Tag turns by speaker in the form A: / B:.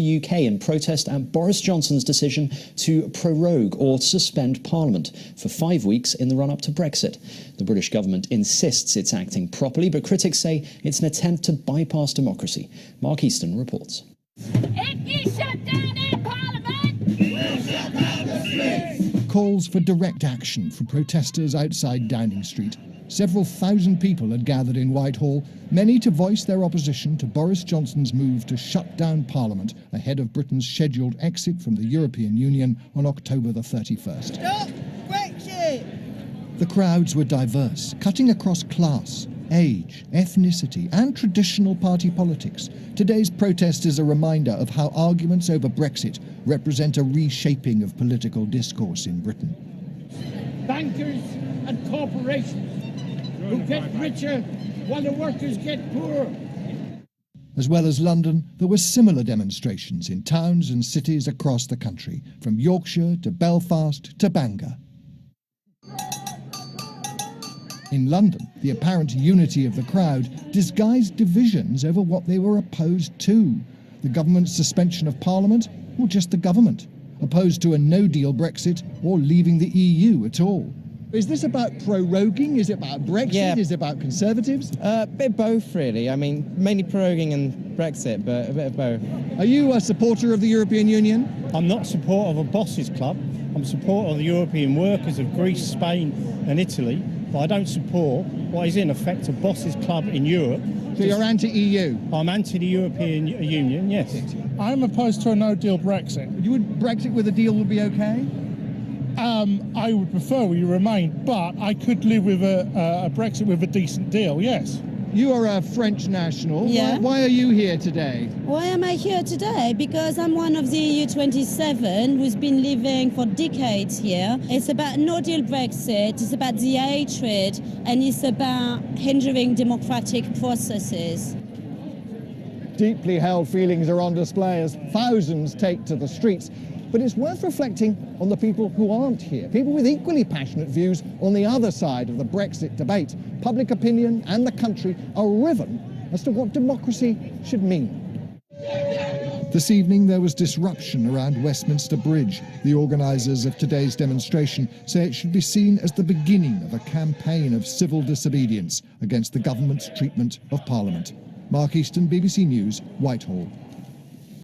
A: the UK in protest at Boris Johnson's decision to prorogue or suspend Parliament for 5 weeks in the run-up to Brexit. The British government insists it's acting properly, but critics say it's an attempt to bypass democracy. Mark Easton reports.
B: If you shut down our Parliament, we'll shut down the streets.
C: Calls for direct action from protesters outside Downing Street. Several thousand people had gathered in Whitehall, many to voice their opposition to Boris Johnson's move to shut down Parliament ahead of Britain's scheduled exit from the European Union on October the 31st.
D: Stop Brexit!
C: The crowds were diverse, cutting across class, age, ethnicity and traditional party politics. Today's protest is a reminder of how arguments over Brexit represent a reshaping of political discourse in Britain.
E: Bankers and corporations who get richer while the workers get poorer.
C: As well as London, there were similar demonstrations in towns and cities across the country, from Yorkshire to Belfast to Bangor. In London, the apparent unity of the crowd disguised divisions over what they were opposed to. The government's suspension of Parliament, or just the government, opposed to a no-deal Brexit or leaving the EU at all. Is this about proroguing? Is it about Brexit?
F: Yeah.
C: Is it about Conservatives?
F: A bit of both, really. I mean, mainly proroguing and Brexit, but a bit of both.
C: Are you a supporter of the European Union?
G: I'm not a supporter of a bosses club. I'm a supporter of the European workers of Greece, Spain and Italy, but I don't support what is in effect a bosses club in Europe.
C: So you're anti-EU?
G: I'm anti the European Union, yes.
H: I'm opposed to a no-deal Brexit.
C: You would Brexit with a deal would be okay?
H: I would prefer we remain, but I could live with a Brexit with a decent deal, yes.
C: You are a French national.
I: Yeah.
C: Why are you here today?
I: Why am I here today? Because I'm one of the EU 27 who's been living for decades here. It's about no-deal Brexit, it's about the hatred, and it's about hindering democratic processes.
C: Deeply held feelings are on display as thousands take to the streets. But it's worth reflecting on the people who aren't here, people with equally passionate views on the other side of the Brexit debate. Public opinion and the country are riven as to what democracy should mean. This evening there was disruption around Westminster Bridge. The organisers of today's demonstration say it should be seen as the beginning of a campaign of civil disobedience against the government's treatment of Parliament. Mark Easton, BBC News, Whitehall.